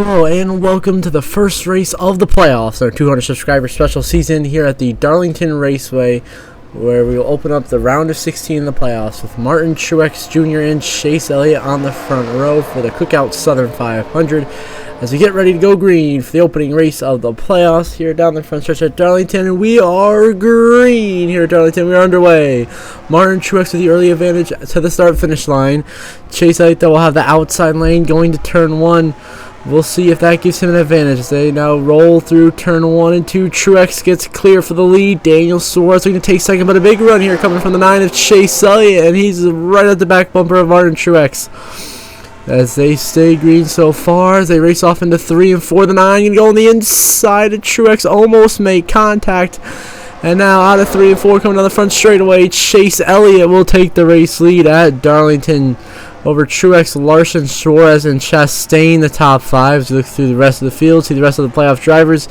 Hello and welcome to the first race of the playoffs, our 200 subscriber special season here at the Darlington Raceway, where we will open up the round of 16 in the playoffs with Martin Truex Jr. and Chase Elliott on the front row for the Cookout Southern 500 as we get ready to go green for the opening race of the playoffs here down the front stretch at Darlington. We are green here at Darlington. We are underway. Martin Truex with the early advantage to the start-finish line. Chase Elliott, though, will have the outside lane going to turn 1. We'll see if that gives him an advantage. They now roll through turn 1 and 2. Truex gets clear for the lead. Daniel Suarez going to take second, but a big run here coming from the 9 of Chase Elliott, and he's right at the back bumper of Martin Truex. As they stay green so far, as they race off into 3 and 4. The 9 going to go on the inside of Truex, almost make contact. And now out of 3 and 4 coming down the front straightaway, Chase Elliott will take the race lead at Darlington over Truex, Larson, Suarez, and Chastain, the top 5. As we look through the rest of the field, see the rest of the playoff drivers.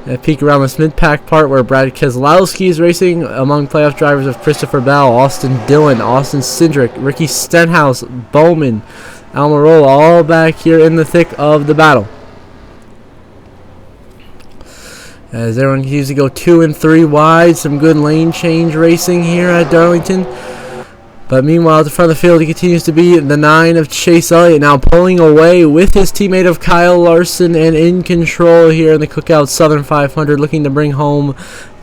A peek around this mid-pack part where Brad Keselowski is racing among playoff drivers of Christopher Bell, Austin Dillon, Austin Cindric, Ricky Stenhouse, Bowman, Almirola, all back here in the thick of the battle. As everyone continues to go 2 and 3 wide, some good lane change racing here at Darlington. But meanwhile, at the front of the field, he continues to be the 9 of Chase Elliott, now pulling away with his teammate of Kyle Larson and in control here in the Cookout Southern 500, looking to bring home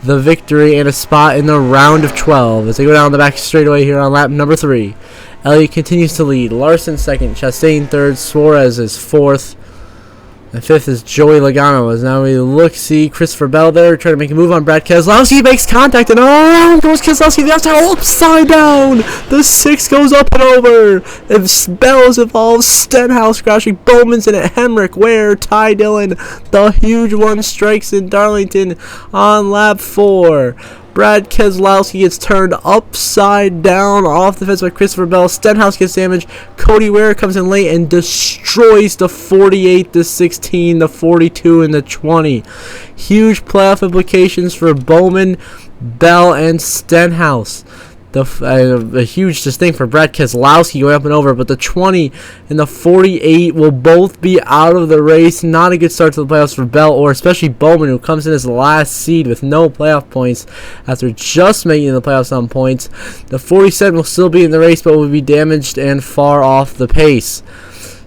the victory and a spot in the round of 12 as they go down the back straightaway here on lap number 3. Elliott continues to lead. Larson second, Chastain third, Suarez is fourth. And fifth is Joey Logano. As now we see Christopher Bell there trying to make a move on Brad Keselowski. Makes contact and around goes Keselowski. The outside upside down. The 6 goes up and over. And Bell's involved. Stenhouse crashing. Bowman's in it. Hemrick, Ware, Ty Dillon. The huge one strikes in Darlington on lap 4. Brad Keselowski gets turned upside down off the fence by Christopher Bell. Stenhouse gets damaged. Cody Ware comes in late and destroys the 48, the 16, the 42, and the 20. Huge playoff implications for Bowman, Bell, and Stenhouse. A huge thing for Brad Keselowski going up and over, but the 20 and the 48 will both be out of the race. Not a good start to the playoffs for Bell, or especially Bowman, who comes in as the last seed with no playoff points after just making the playoffs on points. The 47 will still be in the race, but will be damaged and far off the pace.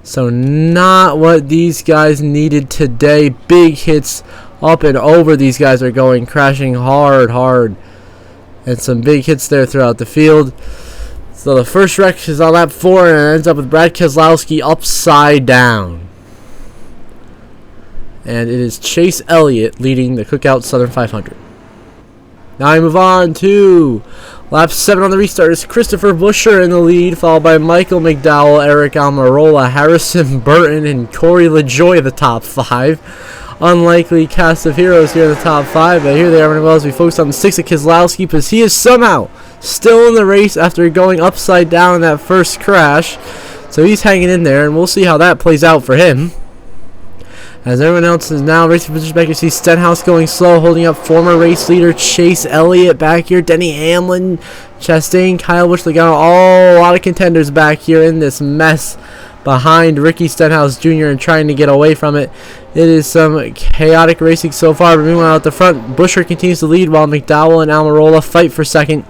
So not what these guys needed today. Big hits up and over. These guys are going, crashing hard. And some big hits there throughout the field. So the first wreck is on lap 4 and it ends up with Brad Keselowski upside down. And it is Chase Elliott leading the Cookout Southern 500. Now we move on to lap 7 on the restart. Is Christopher Buescher in the lead, followed by Michael McDowell, Eric Almirola, Harrison Burton, and Corey LaJoie, the top 5. Unlikely cast of heroes here in the top 5, but here they are as we focus on the 6 of Keselowski, because he is somehow still in the race after going upside down in that first crash. So he's hanging in there, and we'll see how that plays out for him. As everyone else is now racing position back, you see Stenhouse going slow, holding up former race leader Chase Elliott back here, Denny Hamlin, Chastain, Kyle Busch, Logano, a lot of contenders back here in this mess behind Ricky Stenhouse Jr. and trying to get away from it. It is some chaotic racing so far, but meanwhile at the front, Buescher continues to lead while McDowell and Almirola fight for second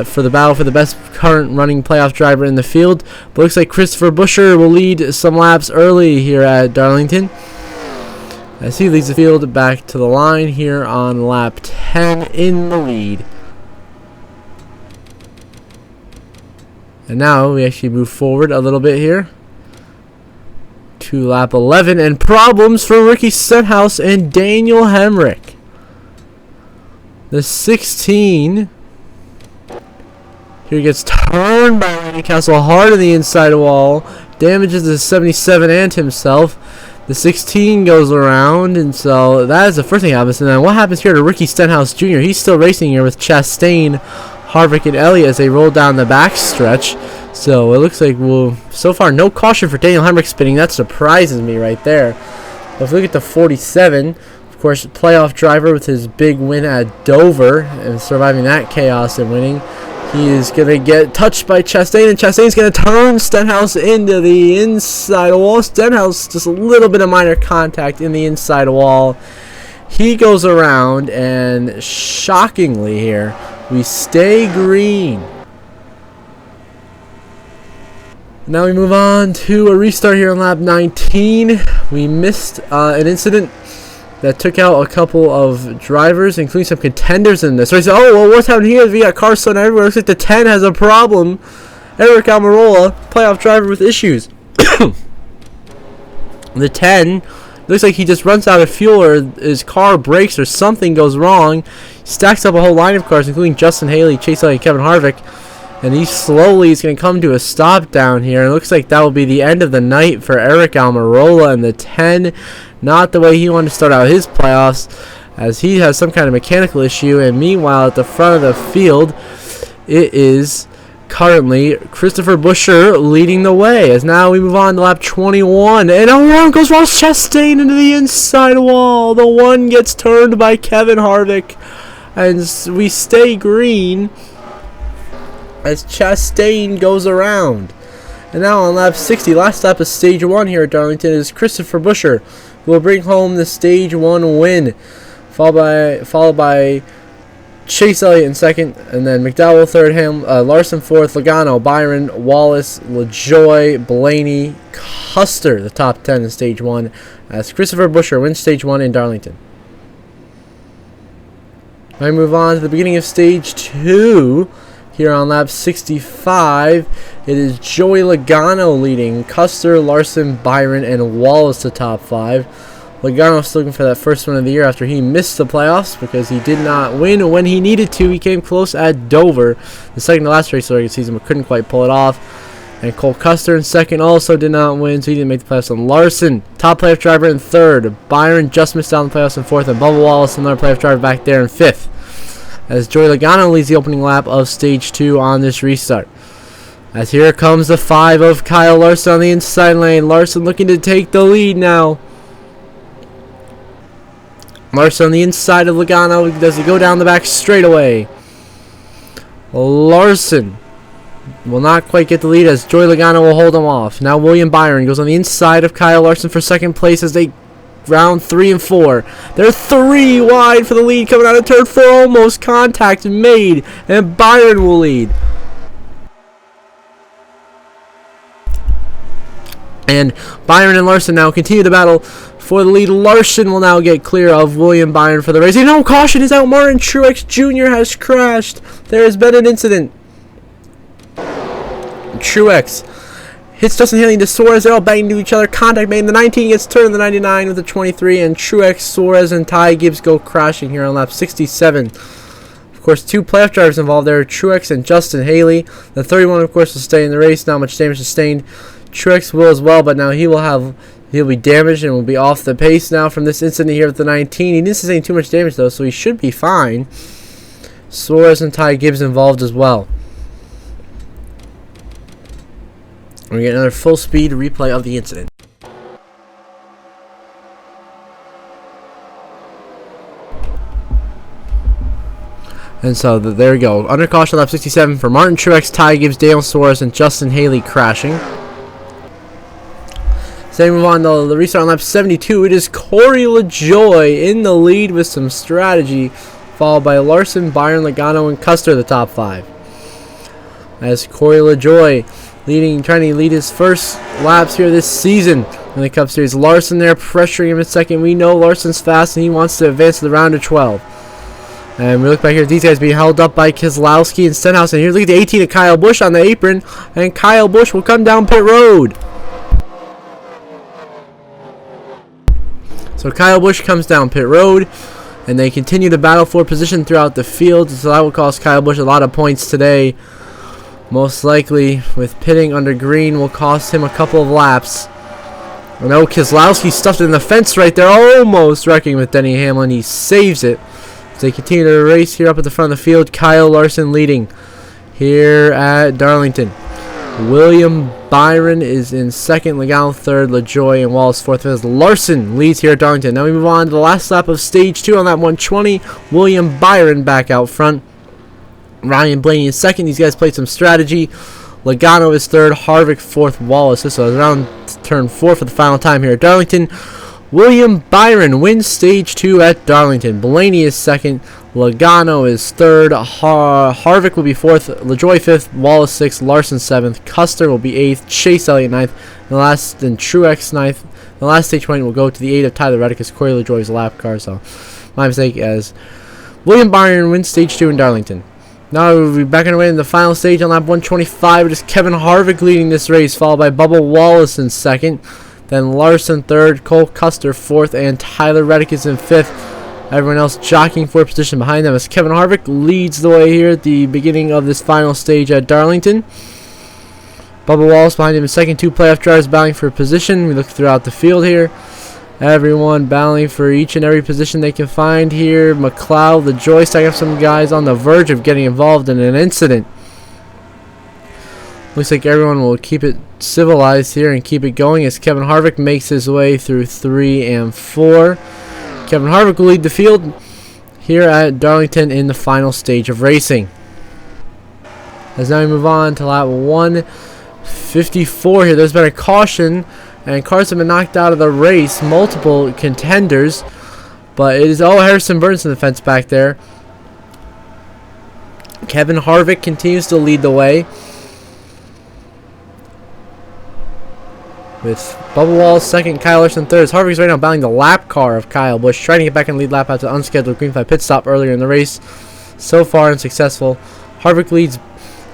for the battle for the best current running playoff driver in the field. But looks like Christopher Buescher will lead some laps early here at Darlington, as he leads the field back to the line here on lap 10 in the lead. And now we actually move forward a little bit here to lap 11, and problems for Ricky Stenhouse and Daniel Hemrick. The 16 here gets turned by Randy Castle hard on the inside wall, damages the 77 and himself. The 16 goes around, and so that is the first thing that happens. And then what happens here to Ricky Stenhouse Jr.? He's still racing here with Chastain, Harvick, and Elliott as they roll down the back stretch. So it looks like so far no caution for Daniel Hemrick spinning. That surprises me right there. But if we look at the 47, of course, playoff driver with his big win at Dover and surviving that chaos and winning. He is going to get touched by Chastain, and Chastain's going to turn Stenhouse into the inside wall. Stenhouse, just a little bit of minor contact in the inside wall. He goes around, and shockingly here, we stay green. Now we move on to a restart here on lap 19. We missed an incident that took out a couple of drivers, including some contenders in this race. Oh, well, what's happening here? We got car slowing everywhere. Looks like the 10 has a problem. Eric Almirola, playoff driver with issues. The 10 looks like he just runs out of fuel, or his car breaks, or something goes wrong. He stacks up a whole line of cars, including Justin Haley, Chase Elliott, Kevin Harvick. And he slowly is going to come to a stop down here. It looks like that will be the end of the night for Eric Almirola and the 10. Not the way he wanted to start out his playoffs, as he has some kind of mechanical issue. And meanwhile, at the front of the field, it is currently Christopher Buescher leading the way. As now we move on to lap 21. And around goes Ross Chastain into the inside wall. The 1 gets turned by Kevin Harvick. And we stay green as Chastain goes around. And now on lap 60, last lap of stage 1 here at Darlington, is Christopher Buescher, who will bring home the stage 1 win, followed by Chase Elliott in second, and then McDowell third, Larson fourth, Logano, Byron, Wallace, LaJoie, Blaney, Custer, the top 10 in stage 1, as Christopher Buescher wins stage 1 in Darlington. I move on to the beginning of stage 2. Here on lap 65, it is Joey Logano leading. Custer, Larson, Byron, and Wallace the top 5. Logano still looking for that first win of the year after he missed the playoffs because he did not win when he needed to. He came close at Dover, the second to last race of the regular season, but couldn't quite pull it off. And Cole Custer in second also did not win, so he didn't make the playoffs. And Larson, top playoff driver, in third. Byron just missed out on the playoffs in fourth, and Bubba Wallace, another playoff driver, back there in fifth, as Joey Logano leads the opening lap of stage 2 on this restart. As here comes the 5 of Kyle Larson on the inside lane. Larson looking to take the lead now. Larson on the inside of Logano. Does he go down the back straightaway? Larson will not quite get the lead, as Joey Logano will hold him off. Now William Byron goes on the inside of Kyle Larson for second place as they round 3 and 4. They're 3 wide for the lead coming out of turn 4. Almost contact made, and Byron will lead. And Byron and Larson now continue the battle for the lead. Larson will now get clear of William Byron for the race. And no, caution is out. Martin Truex Jr. has crashed. There has been an incident. Truex hits Justin Haley into Suarez. They're all banging into each other. Contact made. The 19 gets turned. The 99 with the 23. And Truex, Suarez, and Ty Gibbs go crashing here on lap 67. Of course, 2 playoff drivers involved there. Truex and Justin Haley. The 31, of course, will stay in the race. Not much damage sustained. Truex will as well, but now he'll be damaged and will be off the pace now from this incident here with the 19. He didn't sustain too much damage, though, so he should be fine. Suarez and Ty Gibbs involved as well. We get another full speed replay of the incident. And so there we go. Under caution lap 67 for Martin Truex, Ty Gibbs, Dale Suarez, and Justin Haley crashing. So we move on to the restart on lap 72. It is Corey LaJoie in the lead with some strategy, followed by Larson, Byron, Logano, and Custer, the top 5. As Corey LaJoie trying to lead his first laps here this season in the Cup Series. Larson there pressuring him in second. We know Larson's fast and he wants to advance to the round of 12. And we look back here at these guys being held up by Keselowski and Stenhouse. And here, look at the 18 of Kyle Busch on the apron. And Kyle Busch will come down pit road. So Kyle Busch comes down pit road. And they continue to battle for position throughout the field. So that will cost Kyle Busch a lot of points today. Most likely, with pitting under green, will cost him a couple of laps. I know Keselowski stuffed it in the fence right there, almost wrecking with Denny Hamlin. He saves it. As they continue to race here up at the front of the field, Kyle Larson leading here at Darlington. William Byron is in second, Logano third, LaJoie and Wallace fourth. As Larson leads here at Darlington. Now we move on to the last lap of stage 2 on that 120. William Byron back out front. Ryan Blaney is second. These guys played some strategy. Logano is third. Harvick fourth. Wallace. This is around turn 4 for the final time here at Darlington. William Byron wins stage 2 at Darlington. Blaney is second. Logano is third. Harvick will be fourth. LaJoie fifth. Wallace sixth. Larson seventh. Custer will be eighth. Chase Elliott ninth. And Truex ninth. The last stage point will go to the aid of Tyler Reddick as Corey LaJoie's lap car. So my mistake, as William Byron wins stage 2 in Darlington. Now we'll be back underway in the final stage on lap 125. It is Kevin Harvick leading this race, followed by Bubba Wallace in second. Then Larson third, Cole Custer fourth, and Tyler Reddick is in fifth. Everyone else jockeying for position behind them as Kevin Harvick leads the way here at the beginning of this final stage at Darlington. Bubba Wallace behind him in second. 2 playoff drivers battling for position. We look throughout the field here. Everyone battling for each and every position they can find here. McLeod, LaJoie, stacking up some guys on the verge of getting involved in an incident. Looks like everyone will keep it civilized here and keep it going as Kevin Harvick makes his way through 3 and 4. Kevin Harvick will lead the field here at Darlington in the final stage of racing. As now we move on to lap 154 here. There's been a caution and cars have been knocked out of the race. Multiple contenders. But it is Harrison Burns in the fence back there. Kevin Harvick continues to lead the way, with Bubba Wallace second, Kyle Larson third. Harvick's right now battling the lap car of Kyle Busch, trying to get back in the lead lap after the unscheduled green flag pit stop earlier in the race. So far unsuccessful. Harvick leads.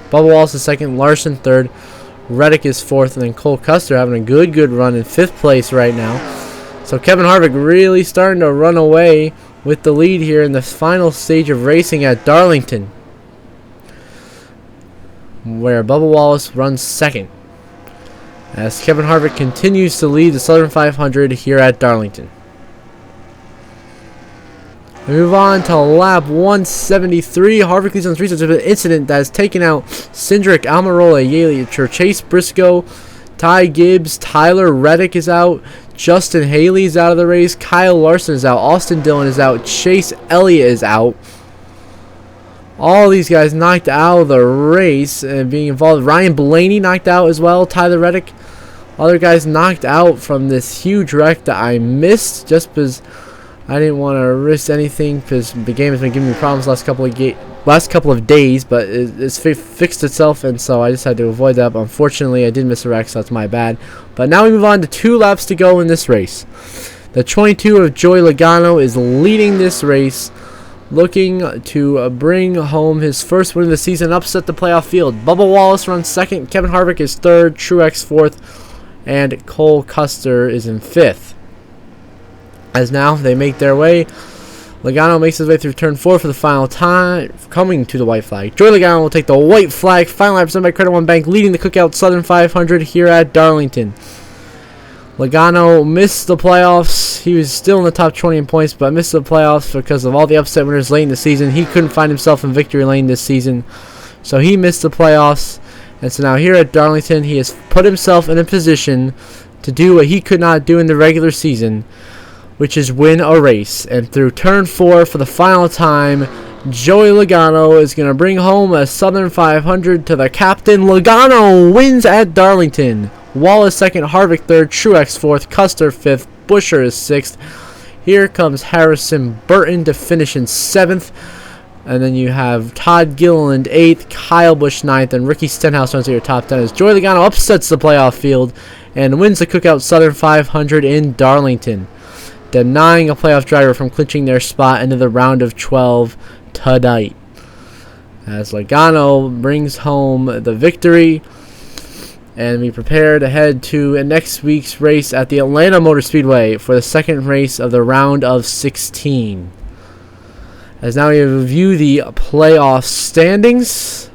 Bubba Wallace is second, Larson third, Reddick is fourth, and then Cole Custer having a good run in 5th place right now. So Kevin Harvick really starting to run away with the lead here in the final stage of racing at Darlington, where Bubba Wallace runs second, as Kevin Harvick continues to lead the Southern 500 here at Darlington. We move on to lap 173. Harvick leads on the streets of an incident that has taken out Cindric, Almirola, Yaley, Chase Briscoe, Ty Gibbs, Tyler Reddick is out, Justin Haley is out of the race, Kyle Larson is out, Austin Dillon is out, Chase Elliott is out. All these guys knocked out of the race and being involved. Ryan Blaney knocked out as well. Tyler Reddick. Other guys knocked out from this huge wreck that I missed just because I didn't want to risk anything, because the game has been giving me problems last couple of days, but it's fixed itself, and so I decided to avoid that. But unfortunately, I did miss a wreck, so that's my bad. But now we move on to 2 laps to go in this race. The 22 of Joey Logano is leading this race, looking to bring home his first win of the season and upset the playoff field. Bubba Wallace runs second, Kevin Harvick is third, Truex fourth, and Cole Custer is in 5th. As now they make their way, Logano makes his way through turn 4 for the final time, coming to the white flag. Joey Logano will take the white flag. Final lap presented by Credit One Bank, leading the Cookout Southern 500 here at Darlington. Logano missed the playoffs. He was still in the top 20 in points, but missed the playoffs because of all the upset winners late in the season. He couldn't find himself in victory lane this season, so he missed the playoffs. And so now here at Darlington, he has put himself in a position to do what he could not do in the regular season, which is win a race. And through turn 4 for the final time, Joey Logano is going to bring home a Southern 500 to the captain. Logano wins at Darlington. Wallace second, Harvick third, Truex fourth, Custer fifth, Buescher is 6th. Here comes Harrison Burton to finish in 7th. And then you have Todd Gilliland 8th, Kyle Busch 9th, and Ricky Stenhouse runs to your top 10 as Joey Logano upsets the playoff field and wins the Cookout Southern 500 in Darlington, denying a playoff driver from clinching their spot into the round of 12 tonight, as Logano brings home the victory. And we prepare to head to next week's race at the Atlanta Motor Speedway for the second race of the round of 16. As now we review the playoff standings,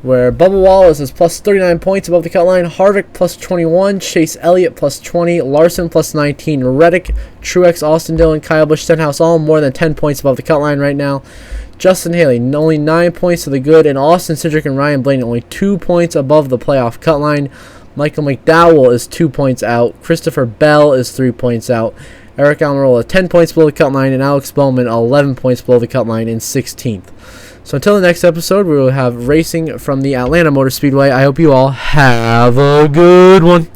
where Bubba Wallace is plus 39 points above the cut line, Harvick plus 21, Chase Elliott plus 20, Larson plus 19, Reddick, Truex, Austin Dillon, Kyle Busch, Stenhouse all more than 10 points above the cut line right now. Justin Haley only 9 points to the good, and Austin Cindric and Ryan Blaney only 2 points above the playoff cut line. Michael McDowell is 2 points out. Christopher Bell is 3 points out. Eric Almirola 10 points below the cut line, and Alex Bowman 11 points below the cut line in 16th. So until the next episode, we will have racing from the Atlanta Motor Speedway. I hope you all have a good one.